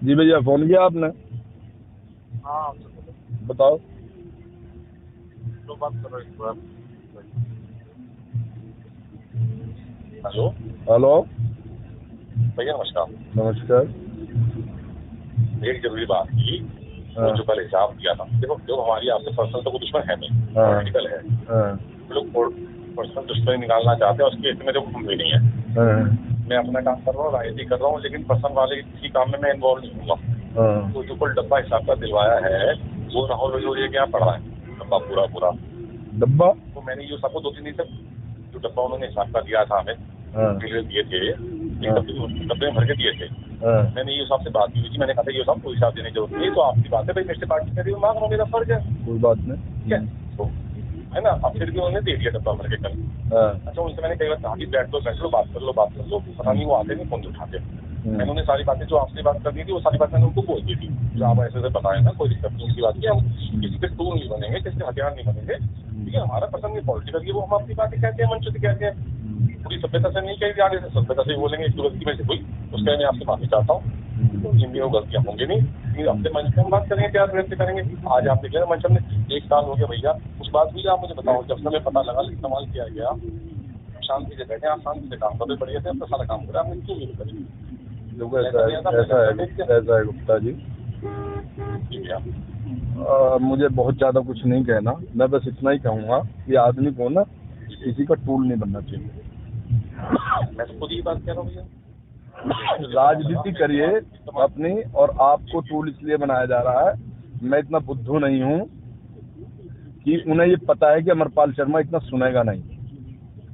जी भैया, फोन किया आपने? हाँ, बताओ। तो बात कर रहे हैं। हेलो हेलो, भैया, नमस्कार। नमस्कार। एक जरूरी बात की, वो जो कल हिसाब दिया था, देखो जो हमारी आपसे पर्सनल तो कोई दुश्मन है नहीं, पॉलिटिकल है। लोग पर्सनल दुश्मनी निकालना चाहते हैं, उसकी इतने तो हम भी नहीं है। मैं अपना काम कर रहा हूँ, राजनीति कर रहा हूँ, लेकिन पर्सनल वाले किसी काम में मैं इन्वॉल्व नहीं हूँ। तो जो कुल डब्बा हिसाब का दिलवाया है वो राहुल जो क्या पड़ रहा है डब्बा पूरा डब्बा। तो मैंने ये सबको 2-3 दिन तक जो डब्बा उन्होंने हिसाब का दिया था हमें दिए थे, डब्बे में भर के दिए थे। मैंने ये साहब से बात की थी, मैंने कहा था ये साहब कोई हिसाब देने की जरूरत नहीं, तो आपकी बात है भाई, मेरे से पार्टी करी मांग लो, मेरा फर्ज है, कोई बात नहीं, ठीक है तो है ना। अब फिर भी उन्होंने दे दिया डब्बा भर के कल। अच्छा, उनसे मैंने कई बार कहा कि बैठ लो, बात कर लो, पता नहीं वो आते नहीं, फोन नहीं उठाते। मैंने उन्हें सारी बातें जो आपसे बात करनी थी वो सारी बात मैंने उनको बोल दी थी, जो आप ऐसे बताए ना, कोई दिक्कत नहीं, उसकी बात की हम किसी के टूल नहीं बनेंगे, किसी के हथियार नहीं बनेंगे, ठीक है। हमारा पसंद नहीं पॉलिटिकल, वो हम अपनी बातें कहते हैं, मंच से कहते हैं, पूरी सभ्यता से नहीं कही, आगे से सभ्यता से बोलेंगे। एक गलती में से हुई, उसके मैं आपसे माफी चाहता हूँ, जिनकी वो गलतियां होंगी नहीं, लेकिन अपने मंच पे हम बात करेंगे, क्या व्यक्त करेंगे। आज आप देख रहे हैं मंच हमने 1 साल हो गया भैया, उस बात हुई आप मुझे बताओ, जब समय पता लगा इस्तेमाल किया गया, शांति से बैठे, आप शांति से काम करते बढ़िया से, अपना सारा काम करें, आपने क्यों नहीं करें? देखो ऐसा है गुप्ता जी, मुझे बहुत ज्यादा कुछ नहीं कहना, मैं बस इतना ही कहूँगा कि आदमी को ना किसी का टूल नहीं बनना चाहिए। मैं तो खुद ही बात कह रहा हूँ भैया, राजनीति करिए अपनी, और आपको टूल इसलिए बनाया जा रहा है। मैं इतना बुद्धू नहीं हूँ कि उन्हें ये पता है कि अमरपाल शर्मा इतना सुनेगा नहीं,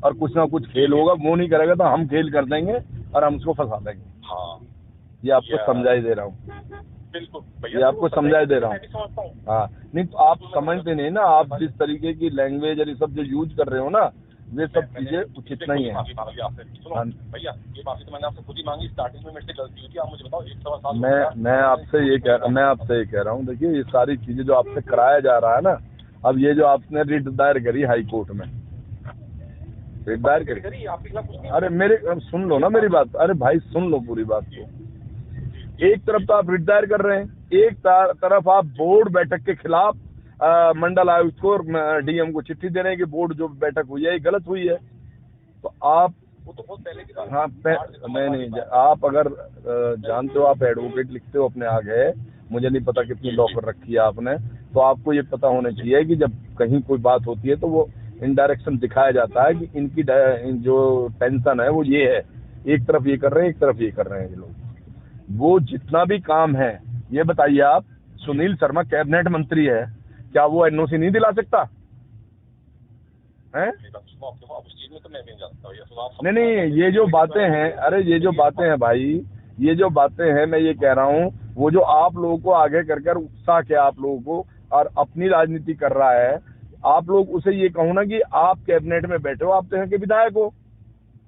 और कुछ ना कुछ खेल होगा, वो नहीं करेगा तो हम खेल कर देंगे और हम उसको फंसा देंगे। हाँ, ये आपको समझाई दे रहा हूँ, बिल्कुल ये आपको समझाई दे रहा हूँ। हाँ, नहीं तो आप समझते नहीं ना, आप जिस तरीके की लैंग्वेज और ये सब जो यूज कर रहे हो ना, वे सब चीजें उचित नहीं है। भैया, ये माफी तो मैंने आपसे खुद ही मांगी, स्टार्टिंग में मेरे से गलती हुई थी, आप मुझे बताओ 1-1.25 साल मैं आपसे ये कह रहा हूँ, देखिए ये सारी चीजें जो आपसे कराया जा रहा है ना, अब ये जो आपने रिट दायर करी हाई कोर्ट में, रिट दायर करी, अरे मेरे सुन लो ना मेरी बात, अरे भाई सुन लो पूरी बात को। एक तरफ तो आप रिट दायर कर रहे हैं, एक तरफ आप बोर्ड बैठक के खिलाफ मंडल आयुक्त को और डीएम को चिट्ठी दे रहे हैं कि बोर्ड जो बैठक हुई है ये गलत हुई है। तो आप वो तो बहुत पहले की बात, हाँ नहीं, आप अगर जानते हो, आप एडवोकेट लिखते हो अपने आगे, मुझे नहीं पता कितनी लॉ कर रखी है आपने, तो आपको ये पता होना चाहिए कि जब कहीं कोई बात होती है तो वो इनडायरेक्शन दिखाया जाता है कि इनकी जो टेंशन है वो ये है, एक तरफ ये कर रहे हैं, एक तरफ ये कर रहे हैं ये लोग। वो जितना भी काम है, ये बताइए आप, सुनील शर्मा कैबिनेट मंत्री है, क्या वो एनओसी नहीं दिला सकता है? नहीं, ये जो बातें हैं, अरे ये जो बातें हैं भाई, ये जो बातें हैं, मैं ये कह रहा हूँ, वो जो आप लोगों को आगे कर उत्साह के आप लोगों को और अपनी राजनीति कर रहा है, आप लोग उसे ये कहो ना कि आप कैबिनेट में बैठे हो, आप तो यहाँ के विधायक हो,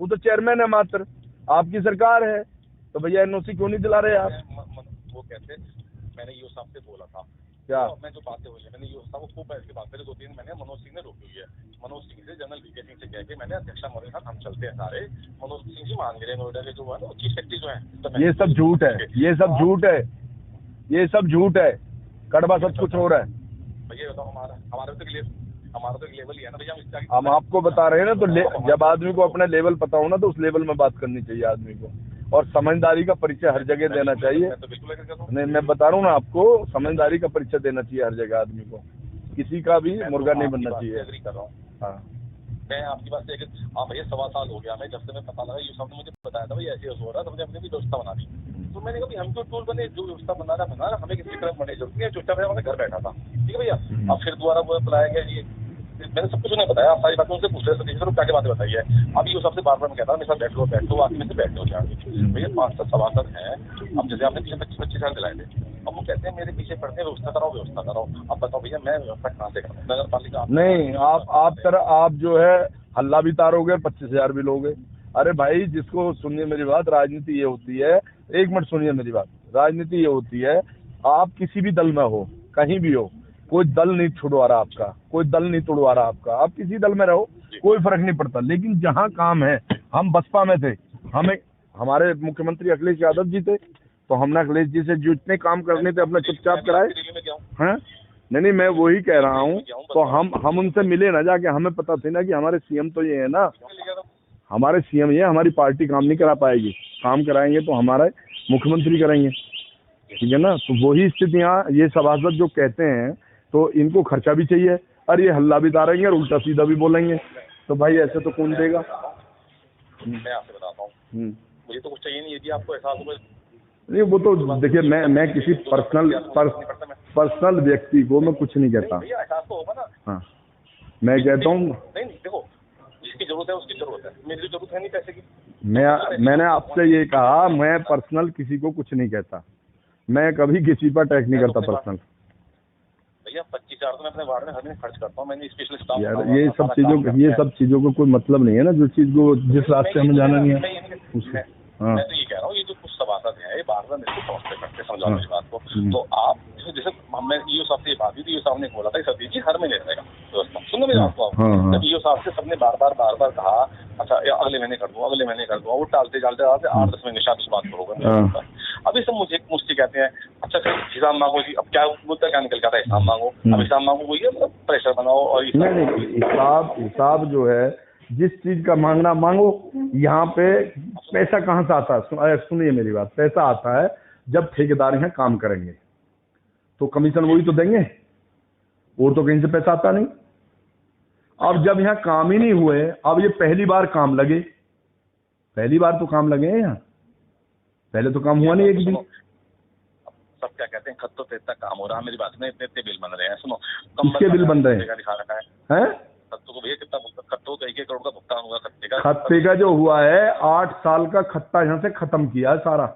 वो तो चेयरमैन है मात्र, आपकी सरकार है, तो भैया एनओसी क्यों नहीं दिला रहे आप? वो कहते, मैंने ये साहब से बोला था क्या, मैं जो बातें हुई है, मैंने ये साहब को खूब ऐसी बातें 2-3 मैंने मनोज सिंह ने रोकी हुई है, मनोज सिंह से, जनरल वीके सिंह से कह के मैंने अध्यक्षा मोदी साहब हम चलते हैं सारे, मनोज सिंह जी मान रहे नोएडा के जो है ना चीफ सेक्रेटरी जो है, तो ये सब झूठ है, ये सब झूठ है, ये सब झूठ है, कड़वा सब कुछ हो रहा है भैया। बताओ, हमारा तो लेवल ही है ना भैया, हम आपको बता रहे हैं ना। तो जब आदमी को अपना लेवल पता हो ना, तो उस लेवल में बात करनी चाहिए आदमी को, और समझदारी का परिचय हर जगह देना चाहिए। नहीं, मैं बता रहा हूँ ना आपको, समझदारी का परिचय देना चाहिए हर जगह आदमी को, किसी का भी मुर्गा नहीं बनना चाहिए। हाँ, मैं आपकी बात से हाँ भैया, 1.25 साल हो गया मैं, जब से मैं पता लगा ये सबने मुझे बताया था भाई ऐसे हो रहा है, तो मैंने अपनी भी व्यवस्था बना दी। तो मैंने कहा हम जो टूल बने, जो व्यवस्था बना रहा, हमें किसी तरफ बनने जरूरत नहीं है, चुपचाप हमारे घर बैठा था, ठीक है भैया। अब फिर दोबारा वो बुलाया गया, ये मैंने सब कुछ उन्हें बताया, आप सारी बातें उनसे पूछ रहे थे, क्या क्या बातें बताई है। अभी वो सबसे बार मैं कहता मेरे साथ बैठो, आके मेरे से बैठो जाके भैया, 5 सभासद हैं, अब जैसे आपने 25 साल दिलाए थे, अब वो कहते हैं मेरे पीछे पड़ते हैं, व्यवस्था कराओ। अब बताओ भैया, मैं व्यवस्था कहाँ से करूँ? नगर पालिका नहीं, आप जो है हल्ला भी तारोगे, 25,000 भी लोगे। अरे भाई, जिसको सुनिए मेरी बात, राजनीति ये होती है, 1 मिनट सुनिए मेरी बात, राजनीति ये होती है, आप किसी भी दल में हो, कहीं भी हो, कोई दल नहीं छुड़वा रहा आपका, कोई दल नहीं तोड़वा रहा आपका, आप किसी दल में रहो, कोई फर्क नहीं पड़ता। लेकिन जहाँ काम है, हम बसपा में थे, हमें हमारे मुख्यमंत्री अखिलेश यादव जी थे, तो हम ना अखिलेश जी से जितने काम करने थे अपना चुपचाप कराए। दिल्ली में गया हूँ, हाँ नहीं, मैं वही कह रहा हूँ। तो हम उनसे मिले ना जाके, हमें पता थी ना कि हमारे सीएम तो ये है ना, हमारे सीएम ये, हमारी पार्टी काम नहीं करा पाएगी, काम कराएंगे तो हमारे मुख्यमंत्री करेंगे, ठीक है ना। तो वही स्थितियाँ, ये सभासद जो कहते हैं तो इनको खर्चा भी चाहिए, और ये हल्ला भी डालेंगे और उल्टा सीधा भी बोलेंगे, तो भाई ऐसे तो कौन देगा। मैं आपसे बताता हूँ, मुझे तो कुछ चाहिए नहीं, यदि आपको एहसास हो नहीं, वो तो देखिए, मैं किसी पर्सनल व्यक्ति को मैं कुछ नहीं कहता। भैया एहसास तो होगा ना। हाँ, मैं कहता हूँ नहीं देखो, जिसकी जरूरत है उसकी जरूरत है, मेरी जरूरत है नहीं पैसे की। मैंने आपसे ये कहा, मैं पर्सनल किसी को कुछ नहीं कहता, मैं कभी किसी पर अटैक नहीं करता पर्सनल। भैया 25,000 तो मैं अपने वार्ड में हर महीने खर्च करता हूँ, मैंने स्पेशल स्टाफ यार ये सब चीजों को कोई मतलब नहीं है ना, जो चीज को जिस रास्ते हमें जाना नहीं है। मैं तो ये कह रहा हूँ, ये जो कुछ सभासद है ये बार बार मेरे को समझते करते, समझाओ इस बात को। तो आप जैसे मैं ईओ साहब से ये बात हुई थी, ईओ साहब ने बोला था सतीश जी हर महीने रहेगा व्यवस्था, सुनो मेरी बात को। जब ईओ साहब से सबने बार बार कहा अच्छा अगले महीने कर दूँ, अगले महीने कर दूँ, वो टालते 8-10 महीने शायद उस बात को होगा। अभी सब मुझसे कहते हैं अच्छा सर हिसाब मांगो जी, अब क्या मुद्दा क्या निकल जाता है, हिसाब मांगो, अब हिसाब मांगो वही है, मतलब प्रेशर बनाओ। और हिसाब जो है, जिस चीज का मांगना मांगो, यहाँ पे पैसा कहाँ से आता है, सुनिए मेरी बात, पैसा आता है जब ठेकेदार यहाँ काम करेंगे तो कमीशन वही तो देंगे, और तो कहीं से पैसा आता नहीं। अब जब यहाँ काम ही नहीं हुए, अब ये पहली बार काम लगे, पहली बार तो काम लगे हैं यहाँ, पहले तो काम हुआ नहीं एक दिन। सब क्या कहते हैं, खत्तों पे इतना काम हो रहा है, मेरी बात में इतने बिल बन रहे हैं, सुनो किसके बिल बन रहे हैं, दिखा रखा है? खत्तों को भैया कितना खत्तों का 1 करोड़ का भुगतान हुआ खत्ते का जो हुआ है, 8 साल का खत्ता यहाँ से खत्म किया है सारा,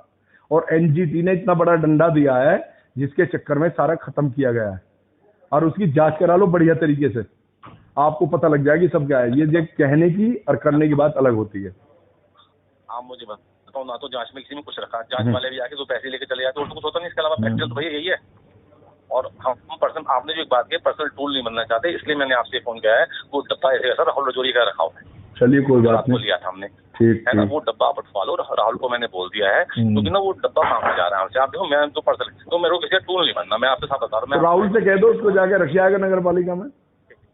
और एनजीटी ने इतना बड़ा डंडा दिया है जिसके चक्कर में सारा खत्म किया गया है, और उसकी जांच करा लो बढ़िया तरीके से, आपको पता लग जाएगी सब क्या है। ये कहने की और करने की बात अलग होती है। आप मुझे बताओ ना, तो जांच में किसी में कुछ रखा, जांच वाले भी आके तो पैसे लेके चले जाते, और तो कुछ होता नहीं, इसके अलावा फैक्टर तो भैया यही है। और हम पर्सन, आपने जो एक बात की पर्सनल टूल नहीं बनना चाहते, इसलिए मैंने आपसे फोन किया है। वो डब्बा ऐसे सर राहुल रजौरी का रखा हुआ है, चलिए कोई बात नहीं, लिया था हमने, ठीक है ना, वो डब्बा आप उठवा लो, राहुल को मैंने बोल दिया है, क्योंकि ना वो डब्बा मांगा जा रहा है हमसे। आप देखो मैं तो पर्सनल, तो मेरे को किसी टूल नहीं बनना, मैं आपसे साथ बता रहा हूँ। राहुल से कह दो उसको जाके रखिए आगे नगर पालिका में,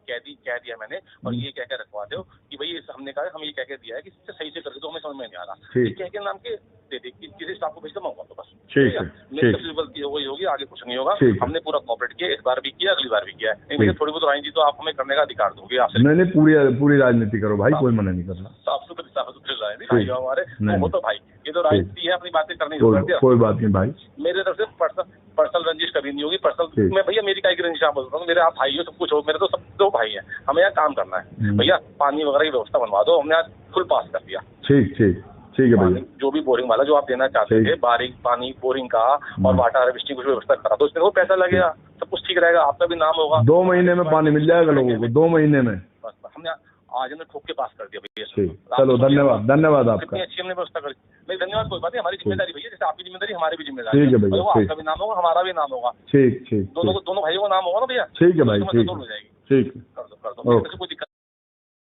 कह दिया मैंने, और ये कह के रखवा दो कि भाई हमने कहा, हम ये कह के दिया है कि सही से करके, तो हमें समझ में नहीं आ रहा, कह के नाम के दे दे, किसी स्टाफ को भेज दूंगा तो बस, ठीक है, मेरी सबसे गलती वही होगी, आगे कुछ नहीं होगा। हमने पूरा कॉपरेट किया, इस बार भी किया, अगली बार भी किया है, भैया थोड़ी बहुत राजनीति तो आप हमें करने का अधिकार दोगे आपसे। नहीं, पूरी राजनीति करो भाई, कोई मना नहीं कर रहा, साफ सुथरी राजनीति हमारे, वो तो भाई ये तो राजनीति है, अपनी बातें करनी, कोई बात नहीं भाई, मेरे तरफ से पर्सनल रंजिश कभी नहीं होगी, पर्सनल मैं भैया मेरी काय की रंजिश आप बोलता हूँ, मेरे आप भाई हो, सब कुछ हो, मेरे तो सब दो भाई हैं, हमें यहाँ काम करना है भैया, पानी वगैरह की व्यवस्था बनवा दो, हमने आज फुल पास कर दिया। ठीक है भैया, जो भी बोरिंग वाला जो आप देना चाहते थे, बारिश पानी बोरिंग का और वाटर हार्वेस्टिंग कुछ व्यवस्था करा दो, इसमें वो पैसा लगेगा, सब कुछ ठीक रहेगा, आपका भी नाम होगा, 2 महीने में पानी मिल जाएगा लोगों को, 2 महीने में। हमने आज हमने ठोक के पास कर दिया भैया। चलो धन्यवाद आपका, कितनी अच्छी हमने व्यवस्था करी। नहीं धन्यवाद, कोई बात नहीं, हमारी जिम्मेदारी भैया, जैसे आपकी जिम्मेदारी हमारी भी जिम्मेदारी ठीक है भैया, आपका भी नाम होगा, हमारा भी नाम होगा, ठीक दोनों भाइयों का नाम होगा ना भैया, ठीक है भाई, ठीक, हो जाएगी, ठीक, कर दो कोई दिक्कत